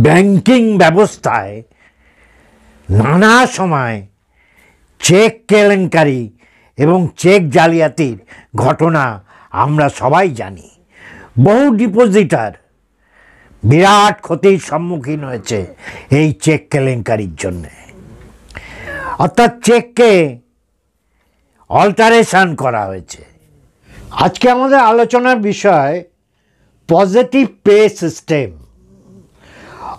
Banking ব্যবস্থায় নানা সময় চেক কেলেঙ্কারি এবং চেক জালিয়াতির ঘটনা আমরা সবাই জানি। বহু ডিপোজিটার বিরাট ক্ষতির সম্মুখীন হয়েছে এই চেক কেলেঙ্কারির জন্যে। অর্থাৎ চেককে অল্টারেশন করা হয়েছে। আজকে আমাদের আলোচনার বিষয় পজিটিভ পে সিস্টেম,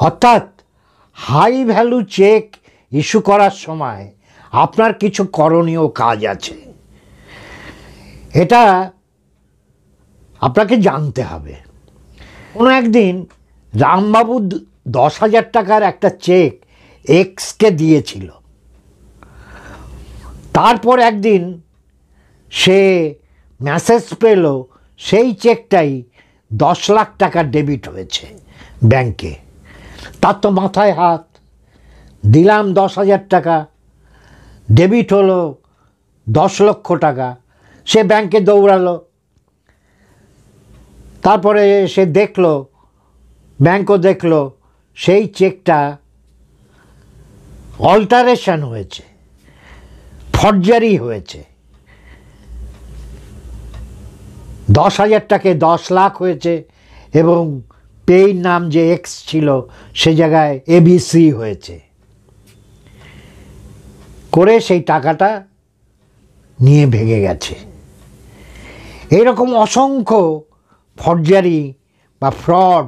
অর্থাৎ হাই ভ্যালু চেক ইস্যু করার সময় আপনার কিছু করণীয় কাজ আছে, এটা আপনাকে জানতে হবে। কোনো একদিন রামবাবু 10,000 টাকার একটা চেক এক্সকে দিয়েছিল। তারপর একদিন সে মেসেজ পেল সেই চেকটাই 10 লাখ টাকা ডেবিট হয়েছে ব্যাংকে। তার তো মাথায় হাত, দিলাম 10,000 টাকা, ডেবিট হলো 10 লক্ষ টাকা। সে ব্যাংকে দৌড়ালো, তারপরে সে দেখলো, ব্যাংকও দেখলো সেই চেকটা অল্টারেশন হয়েছে, ফর্জারি হয়েছে। 10,000 টাকায় 10 লাখ হয়েছে এবং পেইর নাম যে এক্স ছিল সে জায়গায় এবিসি হয়েছে, করে সেই টাকাটা নিয়ে ভেঙে গেছে। এইরকম অসংখ্য ফর্জারি বা ফ্রড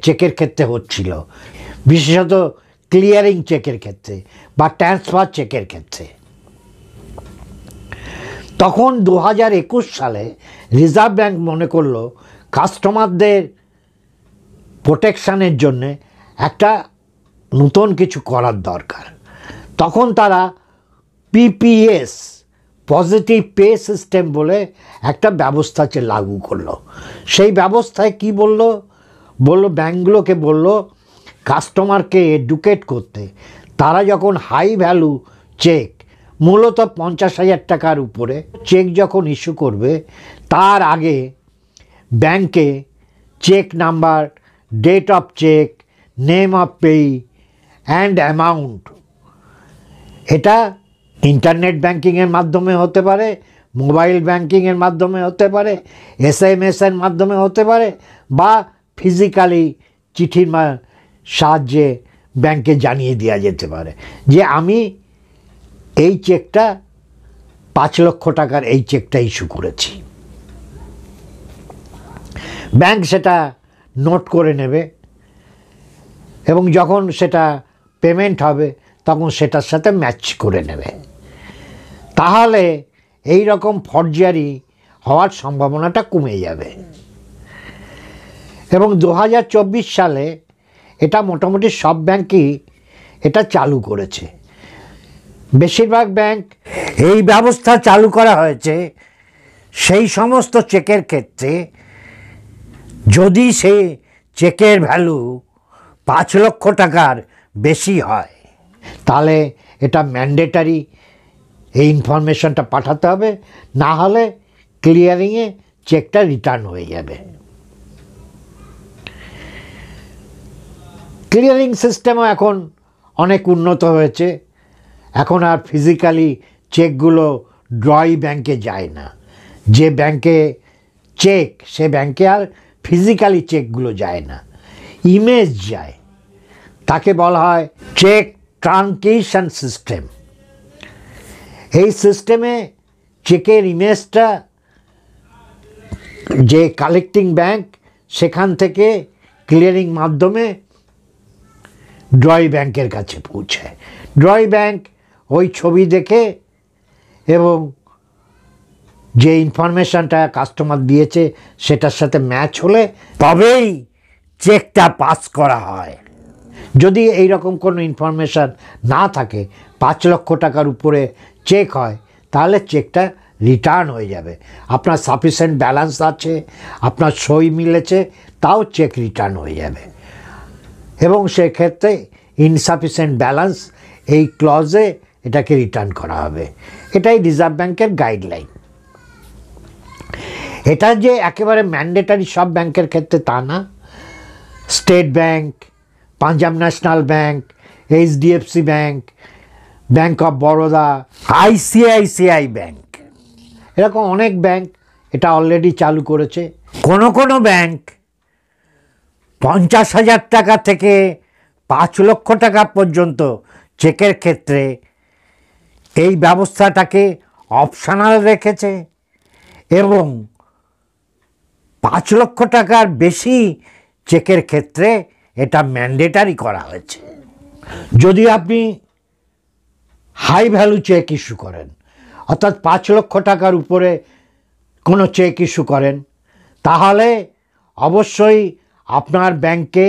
চেকের ক্ষেত্রে হচ্ছিল, বিশেষত ক্লিয়ারিং চেকের ক্ষেত্রে বা ট্রান্সফার চেকের ক্ষেত্রে। তখন 2021 সালে রিজার্ভ ব্যাংক মনে করলো কাস্টমারদের প্রোটেকশানের জন্যে একটা নতুন কিছু করার দরকার। তখন তারা পিপিএস, পজিটিভ পে সিস্টেম বলে একটা ব্যবস্থা লাগু করলো। সেই ব্যবস্থায় কি বলল, ব্যাংকগুলোকে বলল কাস্টমারকে এডুকেট করতে। তারা যখন হাই ভ্যালু চেক, মূলত 50,000 টাকার উপরে চেক যখন ইস্যু করবে, তার আগে ব্যাংকে cheque number, date of cheque, name of payee and amount, এটা ইন্টারনেট ব্যাংকিংয়ের মাধ্যমে হতে পারে, মোবাইল ব্যাংকিংয়ের মাধ্যমে হতে পারে, SMS-এর মাধ্যমে হতে পারে, বা ফিজিক্যালি চিঠির সাহায্যে ব্যাংকে জানিয়ে দেওয়া যেতে পারে যে আমি এই চেকটা 5 লক্ষ টাকার এই চেকটা ইস্যু করেছি। ব্যাংক সেটা নোট করে নেবে এবং যখন সেটা পেমেন্ট হবে তখন সেটার সাথে ম্যাচ করে নেবে। তাহলে এই রকম ফর্জারি হওয়ার সম্ভাবনাটা কমে যাবে। এবং 2024 সালে এটা মোটামুটি সব ব্যাংকই এটা চালু করেছে। বেশিরভাগ ব্যাংক এই ব্যবস্থা চালু করা হয়েছে সেই সমস্ত চেকের ক্ষেত্রে যদি সেই চেকের ভ্যালু 5 লক্ষ টাকার বেশি হয়, তাহলে এটা ম্যান্ডেটারি এই ইনফরমেশনটা পাঠাতে হবে, না হলে ক্লিয়ারিংয়ে চেকটা রিটার্ন হয়ে যাবে। ক্লিয়ারিং সিস্টেমও এখন অনেক উন্নত হয়েছে। এখন আর ফিজিক্যালি চেকগুলো ড্রই ব্যাংকে যায় না। যে ব্যাংকে চেক, সে ব্যাংকে আর ফিজিক্যালি চেকগুলো যায় না, ইমেজ যায়। তাকে বলা হয় চেক ট্রানকেশন সিস্টেম। এই সিস্টেমে চেকের ইমেজটা যে কালেক্টিং ব্যাংক, সেখান থেকে ক্লিয়ারিং মাধ্যমে ড্রই ব্যাংকের কাছে পৌঁছায়। ড্রই ব্যাংক ওই ছবি দেখে এবং যে ইনফরমেশানটা কাস্টমার দিয়েছে সেটার সাথে ম্যাচ হলে তবেই চেকটা পাস করা হয়। যদি এই রকম কোনো ইনফরমেশান না থাকে, 5 লক্ষ টাকার উপরে চেক হয়, তাহলে চেকটা রিটার্ন হয়ে যাবে। আপনার সাফিসিয়েন্ট ব্যালেন্স আছে, আপনার সই মিলেছে, তাও চেক রিটার্ন হয়ে যাবে। এবং সেক্ষেত্রে ইনসাফিসিয়েন্ট ব্যালেন্স এই ক্লজে এটাকে রিটার্ন করা হবে। এটাই রিজার্ভ ব্যাংকের গাইডলাইন। এটা যে একেবারে ম্যান্ডেটারি সব ব্যাংকের ক্ষেত্রে তা না, state bank, Punjab national bank, HDFC bank, bank of Baroda, ICICI bank, এরকম অনেক ব্যাংক এটা অলরেডি চালু করেছে। কোনো ব্যাংক 50,000 টাকা থেকে 5 লক্ষ টাকা পর্যন্ত চেকের ক্ষেত্রে এই ব্যবস্থাটাকে অপশনাল রেখেছে এবং 5 লক্ষ টাকার বেশি চেকের ক্ষেত্রে এটা ম্যান্ডেটারি করা হয়েছে। যদি আপনি হাই ভ্যালু চেক ইস্যু করেন, অর্থাৎ 5 লক্ষ টাকার উপরে কোনো চেক ইস্যু করেন, তাহলে অবশ্যই আপনার ব্যাংকে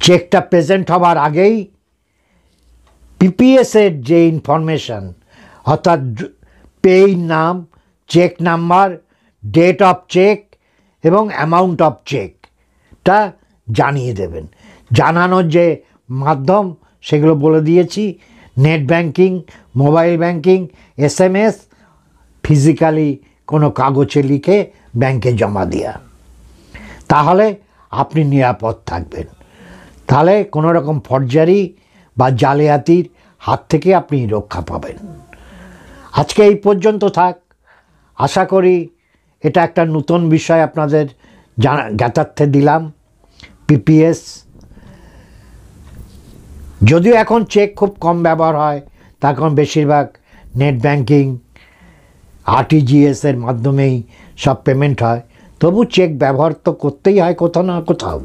চেকটা প্রেজেন্ট হবার আগেই পিপিএসের যে ইনফরমেশান, অর্থাৎ পেইর নাম, cheque number, date of cheque এবং অ্যামাউন্ট অফ চেকটা জানিয়ে দেবেন। জানানোর যে মাধ্যম সেগুলো বলে দিয়েছি, net banking, mobile banking, SMS, physically কোনো কাগজে লিখে ব্যাংকে জমা দেওয়া। তাহলে আপনি নিরাপদ থাকবেন। তাহলে কোনো রকম ফর্জারি বা জালিয়াতির হাত থেকে আপনি রক্ষা পাবেন। আজকে এই পর্যন্ত থাক। আশা করি এটা একটা নতুন বিষয় আপনাদের জ্ঞাতার্থে দিলাম। পিপিএস, যদিও এখন চেক খুব কম ব্যবহার হয়, তার কারণ বেশিরভাগ নেট ব্যাংকিং, আরটিজিএসের মাধ্যমেই সব পেমেন্ট হয়, তবু চেক ব্যবহার তো করতেই হয় কোথাও না কোথাও,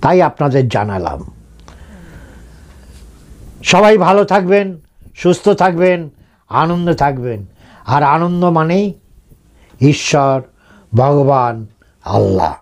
তাই আপনাদের জানালাম। সবাই ভালো থাকবেন, সুস্থ থাকবেন, আনন্দে থাকবেন। আর আনন্দ মানেই ঈশ্বর, ভগবান, আল্লাহ।